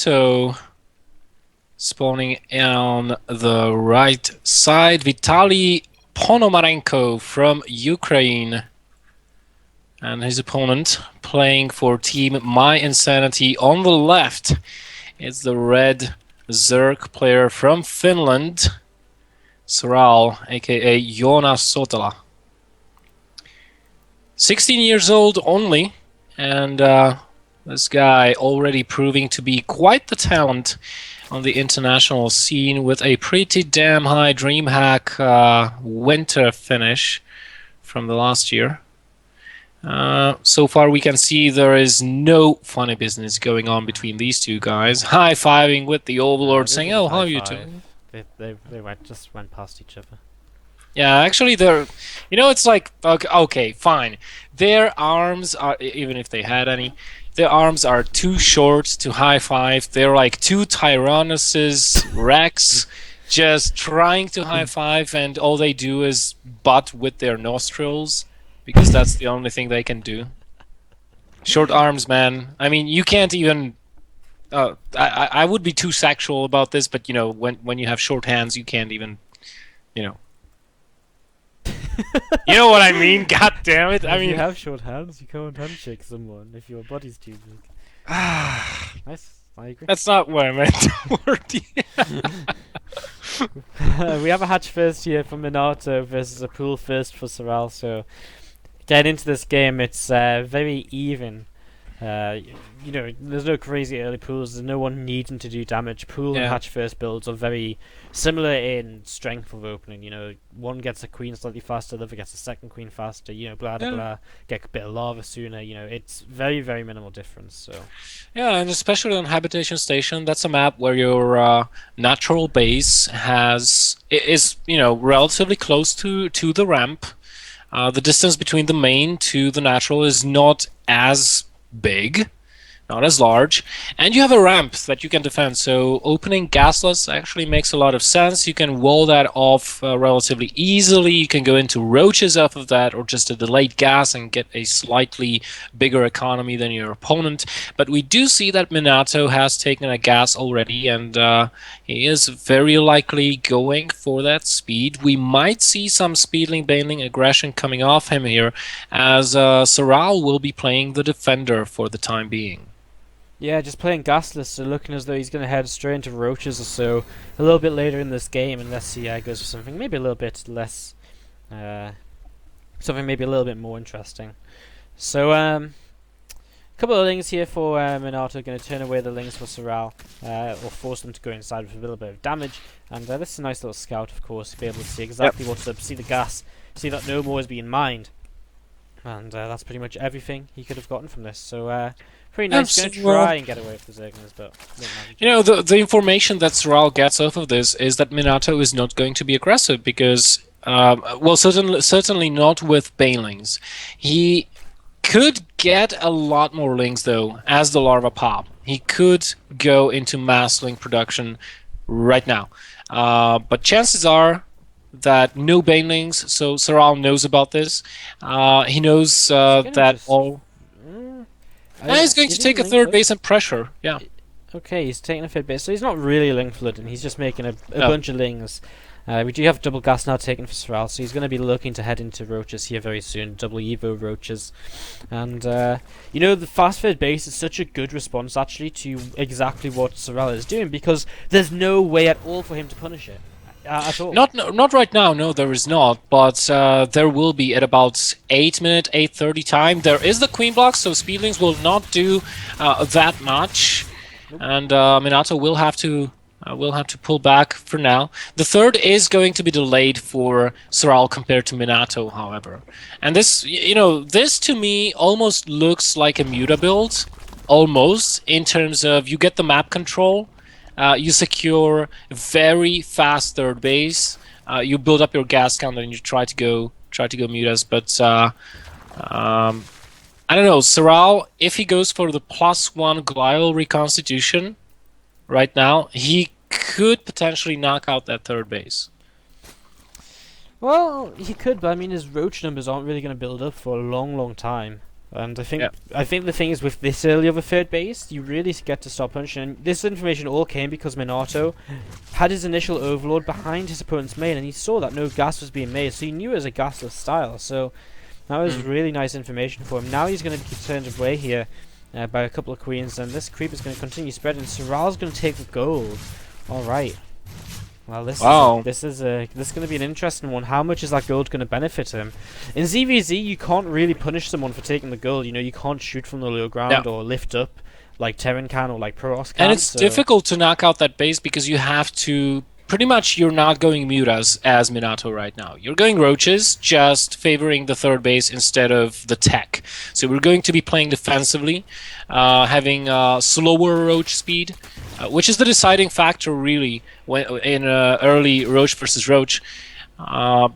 Minato spawning on the right side. Vitaly Ponomarenko from Ukraine. And his opponent playing for team mYinsanity on the left. It's the red Zerg player from Finland, Serral, aka Joona Sotela. 16 years old only, and this guy already proving to be quite the talent on the international scene with a pretty damn high DreamHack winter finish from the last year. So far we can see there is no funny business going on between these two guys. High-fiving with the Overlord saying, "Oh, how are you two?" They just went past each other. Yeah, actually they're... You know, it's like, okay, fine. Their arms are, even if they had any, their arms are too short to high-five. They're like two Tyrannosaurus Rex just trying to high-five, and all they do is butt with their nostrils, because that's the only thing they can do. Short arms, man. I mean, you can't even... I would be too sexual about this, but, you know, when you have short hands, you can't even, you know... You know what I mean? God damn it! I If mean, you have short hands, you can't handshake someone if your body's too big. Nice, I agree. that's not what I meant to word. We have a hatch first here for Minato versus a pool first for Serral. So getting into this game, it's very even. You know, there's no crazy early pools. There's no one needing to do damage. Pool and Yeah. hatch first builds are very similar in strength of opening. You know, one gets a queen slightly faster, the other gets a second queen faster. You know, blah blah Yeah. blah. Get a bit of lava sooner. You know, it's very very minimal difference. So Yeah, and especially on Habitation Station, that's a map where your natural base is you know relatively close to the ramp. The distance between the main to the natural is not as big, not as large, and you have a ramp that you can defend. So opening gasless actually makes a lot of sense. You can wall that off relatively easily. You can go into roaches off of that, or just a delayed gas and get a slightly bigger economy than your opponent. But we do see that Minato has taken a gas already, and he is very likely going for that speed. We might see some speedling, bailing, aggression coming off him here, as Serral will be playing the defender for the time being. yeah, just playing gasless, so looking as though he's going to head straight into roaches or so a little bit later in this game, unless he goes for something maybe a little bit less, something maybe a little bit more interesting. So, a couple of lings here for Minato, going to turn away the lings for Serral, or force them to go inside with a little bit of damage. And this is a nice little scout, of course, to be able to see exactly what's up, see the gas, see that no more is being mined. And that's pretty much everything he could have gotten from this. So, pretty nice. Going to try and get away with the Zerglings, but you know, the information that Serral gets off of this is that Minato is not going to be aggressive because, well, certainly not with Banelings. He could get a lot more lings though as the larva pop. He could go into mass link production right now, but chances are that no banelings. So Serral knows about this. He knows that just all. He's going to take a third base and pressure. Yeah. Okay, he's taking a third base, so he's not really link flooding. He's just making a No. bunch of lings. We do have double gas now taken for Serral, so he's going to be looking to head into roaches here very soon. Double Evo roaches, and you know, the fast third base is such a good response actually to exactly what Serral is doing, because there's no way at all for him to punish it. At all. Not right now. No, there is not. But there will be at about 8 minute, 8:30 time. There is the queen block, so speedlings will not do that much, and Minato will have to pull back for now. The third is going to be delayed for Serral compared to Minato, however. And this, you know, this to me almost looks like a Muta build, almost in terms of you get the map control. You secure very fast third base. You build up your gas count and you try to go mutas. But I don't know, Serral, if he goes for the +1 glial reconstitution right now, he could potentially knock out that third base. Well, he could, but I mean, his roach numbers aren't really going to build up for a long, long time. And Yeah. I think the thing is with this early of a third base, you really get to start punching. And this information all came because Minato had his initial overlord behind his opponent's main, and he saw that no gas was being made, so he knew it was a gasless style. So that was really nice information for him. Now he's going to be turned away here by a couple of queens, and this creep is going to continue spreading. Serral's going to take the gold. All right. Well, this is going to be an interesting one. How much is that gold going to benefit him? In ZVZ, you can't really punish someone for taking the gold. You can't shoot from the low ground or lift up like Terran can or like Proros can. And it's difficult to knock out that base because you have to pretty much you're not going mute as Minato right now. You're going roaches, just favoring the third base instead of the tech. So we're going to be playing defensively, having slower roach speed, which is the deciding factor really when in early roach versus roach.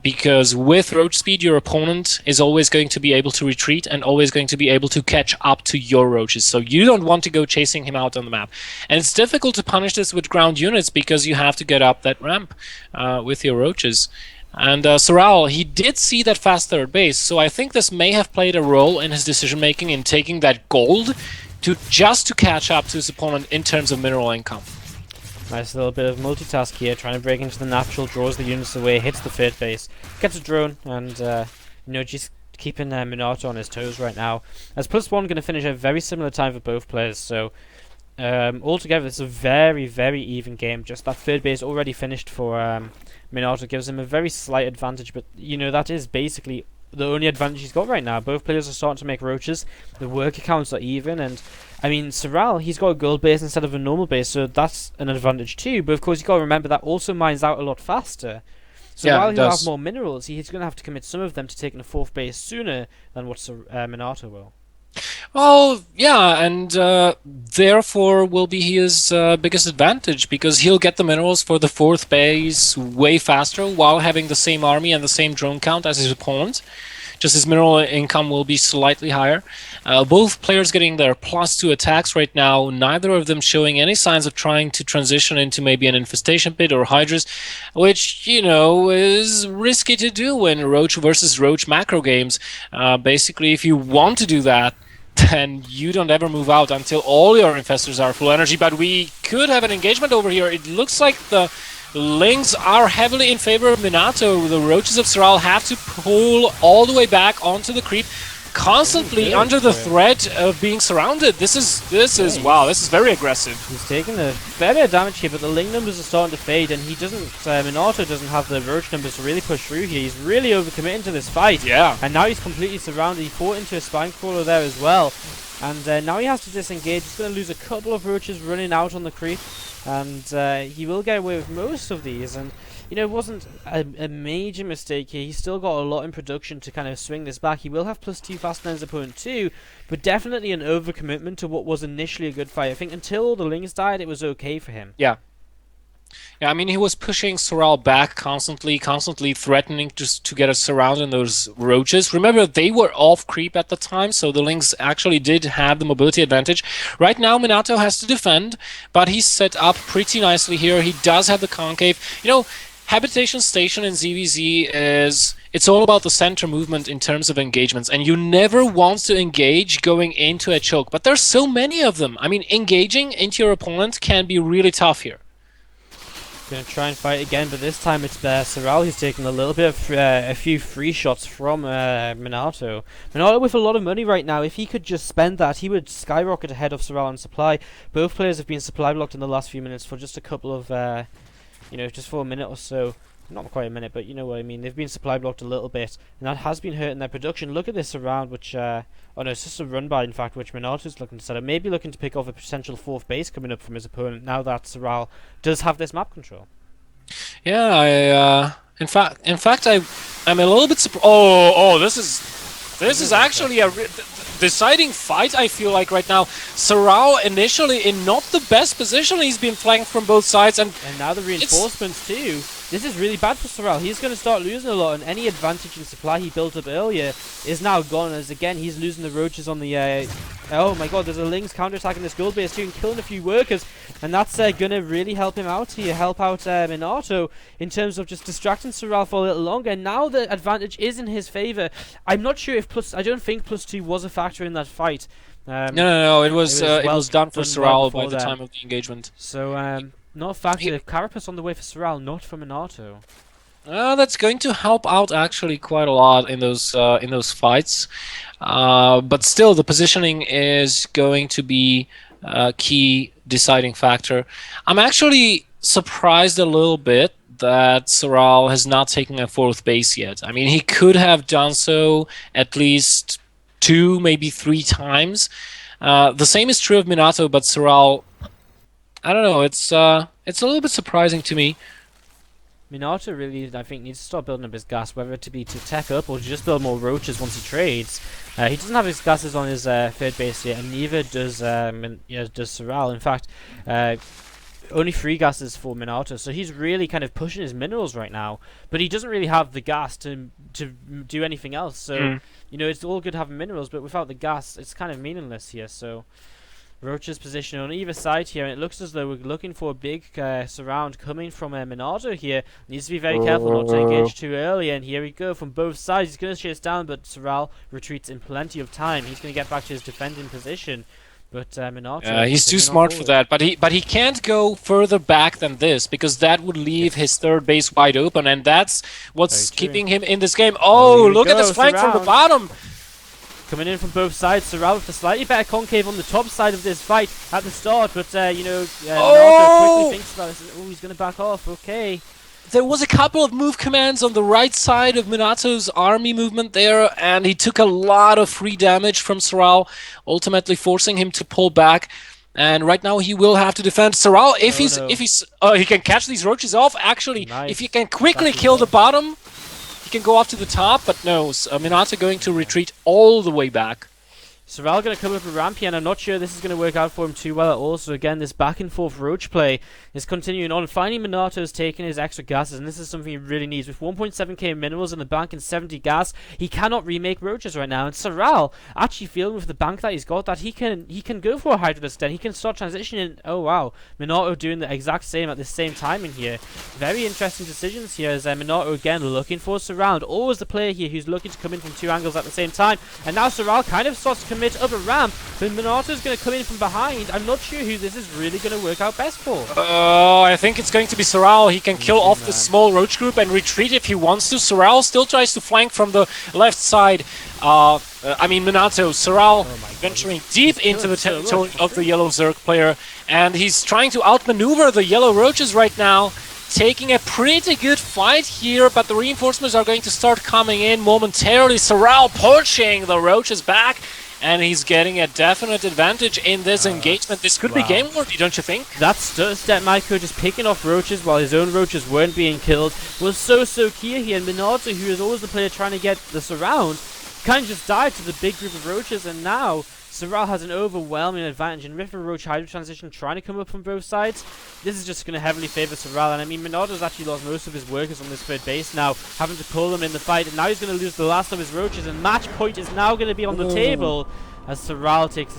Because with roach speed, your opponent is always going to be able to retreat and always going to be able to catch up to your roaches. So you don't want to go chasing him out on the map. And it's difficult to punish this with ground units because you have to get up that ramp with your roaches. And Serral, he did see that fast third base, so I think this may have played a role in his decision-making in taking that gold just to catch up to his opponent in terms of mineral income. Nice little bit of multitask here, trying to break into the natural, draws the units away, hits the third base, gets a drone, and just keeping Minato on his toes right now. As +1 going to finish at a very similar time for both players, so altogether this is a very, very even game. Just that third base already finished for Minato gives him a very slight advantage, but that is basically the only advantage he's got right now. Both players are starting to make roaches, the worker counts are even, and I mean, Serral, he's got a gold base instead of a normal base, so that's an advantage too, but of course you've got to remember that also mines out a lot faster. So while he'll have more minerals, he's going to have to commit some of them to taking a fourth base sooner than what Minato will. Oh, yeah, and therefore will be his biggest advantage, because he'll get the minerals for the fourth base way faster while having the same army and the same drone count as his opponent. Just his mineral income will be slightly higher. Both players getting their +2 attacks right now, neither of them showing any signs of trying to transition into maybe an infestation pit or hydras, which, is risky to do in Roach versus Roach macro games. Basically, if you want to do that, then you don't ever move out until all your infestors are full energy. But we could have an engagement over here. It looks like the Lings are heavily in favor of Minato. The Roaches of Serral have to pull all the way back onto the creep, constantly under the threat of being surrounded. This is wow, this is very aggressive. He's taking a fair bit of damage here, but the Ling numbers are starting to fade, and he doesn't, Minato doesn't have the Roach numbers to really push through here. He's really overcommitting to this fight. Yeah. And now he's completely surrounded. He fought into a Spine Crawler there as well. And now he has to disengage. He's going to lose a couple of Roaches running out on the creep. And he will get away with most of these. And, it wasn't a major mistake here. He's still got a lot in production to kind of swing this back. He will have +2 faster than his opponent too. But definitely an overcommitment to what was initially a good fight. I think until the Lings died, it was okay for him. Yeah. Yeah, I mean, he was pushing Serral back constantly threatening to get us surrounded in those roaches. Remember, they were off creep at the time, so the Lings actually did have the mobility advantage. Right now, Minato has to defend, but he's set up pretty nicely here. He does have the concave. Habitation Station in ZVZ it's all about the center movement in terms of engagements, and you never want to engage going into a choke, but there's so many of them. I mean, engaging into your opponent can be really tough here. Going to try and fight again, but this time it's Serral who's taking a little bit of a few free shots from Minato. Minato with a lot of money right now. If he could just spend that, he would skyrocket ahead of Serral on supply. Both players have been supply blocked in the last few minutes for just a couple of, just for a minute or so. Not quite a minute, but you know what I mean. They've been supply blocked a little bit, and that has been hurting their production. Look at this around, which, it's just a run by, in fact, which Minato's looking to set up. Maybe looking to pick off a potential fourth base coming up from his opponent, now that Serral does have this map control. Yeah, in fact, I'm a little bit surprised. This is actually a deciding fight, I feel like, right now. Serral initially in not the best position. He's been flanked from both sides, and now the reinforcements too. This is really bad for Serral. He's going to start losing a lot, and any advantage in supply he built up earlier is now gone, as again he's losing the roaches on the oh my god, there's a Lings counterattacking this gold base too and killing a few workers, and that's going to really help him out here, help out Minato in terms of just distracting Serral for a little longer. Now the advantage is in his favor. I'm not sure if I don't think +2 was a factor factor in that fight. No. It was well done for done well Serral by before the then. time of the engagement. So not a factor. Carapace on the way for Serral, not for Minato. That's going to help out actually quite a lot in those fights. But still, the positioning is going to be a key deciding factor. I'm actually surprised a little bit that Serral has not taken a fourth base yet. I mean, he could have done so at least 2, maybe 3 times. The same is true of Minato, but Serral, I don't know. It's a little bit surprising to me. Minato really, I think, needs to start building up his gas, whether it to be to tech up or to just build more roaches once he trades. He doesn't have his gases on his third base yet, and neither does Serral. In fact, only 3 gases for Minato, so he's really kind of pushing his minerals right now. But he doesn't really have the gas to do anything else. So you know, it's all good having minerals, but without the gas, it's kind of meaningless here. So Roach's position on either side here, and it looks as though we're looking for a big surround coming from Minato here. Needs to be very careful not to engage too early, and here we go from both sides. He's going to chase down, but Serral retreats in plenty of time. He's going to get back to his defending position. But Minato, he's too smart for that, but he can't go further back than this because that would leave his third base wide open, and that's what's keeping him in this game. Oh, look at this flank from the bottom! Coming in from both sides, Serral with a slightly better concave on the top side of this fight at the start, but you know, Minato quickly thinks about this. Oh, he's going to back off. Okay. There was a couple of move commands on the right side of Minato's army movement there, and he took a lot of free damage from Serral, ultimately forcing him to pull back. And right now he will have to defend Serral if he can catch these roaches off. Actually, nice. If he can quickly kill the bottom, he can go off to the top. But no, Minato going to retreat all the way back. Serral going to come up a ramp here, and I'm not sure this is going to work out for him too well at all. So again, this back and forth roach play is continuing on. Finally, Minato's taking his extra gases, and this is something he really needs. With 1.7k minerals in the bank and 70 gas, he cannot remake roaches right now. And Serral actually feeling with the bank that he's got that he can go for a Hydrodust Den. He can start transitioning. Oh wow, Minato doing the exact same at the same time in here. Very interesting decisions here as Minato again looking for a surround. Always the player here who's looking to come in from 2 angles at the same time. And now Serral kind of starts to commit up a ramp, but Minato's going to come in from behind. I'm not sure who this is really going to work out best for. I think it's going to be Serral. He can kill off the small roach group and retreat if he wants to. Serral still tries to flank from the left side. Minato. Serral venturing deep into the territory of the yellow Zerg player, and he's trying to outmaneuver the yellow roaches right now. Taking a pretty good fight here, but the reinforcements are going to start coming in momentarily. Serral pushing the roaches back, and he's getting a definite advantage in this engagement. This could be game-worthy, don't you think? That step Micro just picking off roaches while his own roaches weren't being killed was so key here. And Minato, who is always the player trying to get the surround, kind of just died to the big group of roaches, and now Serral has an overwhelming advantage, and with a Roach Hydro transition trying to come up from both sides, this is just going to heavily favour Serral. And I mean, Minato's actually lost most of his workers on this third base now, having to pull them in the fight, and now he's going to lose the last of his Roaches, and match point is now going to be on the table as Serral takes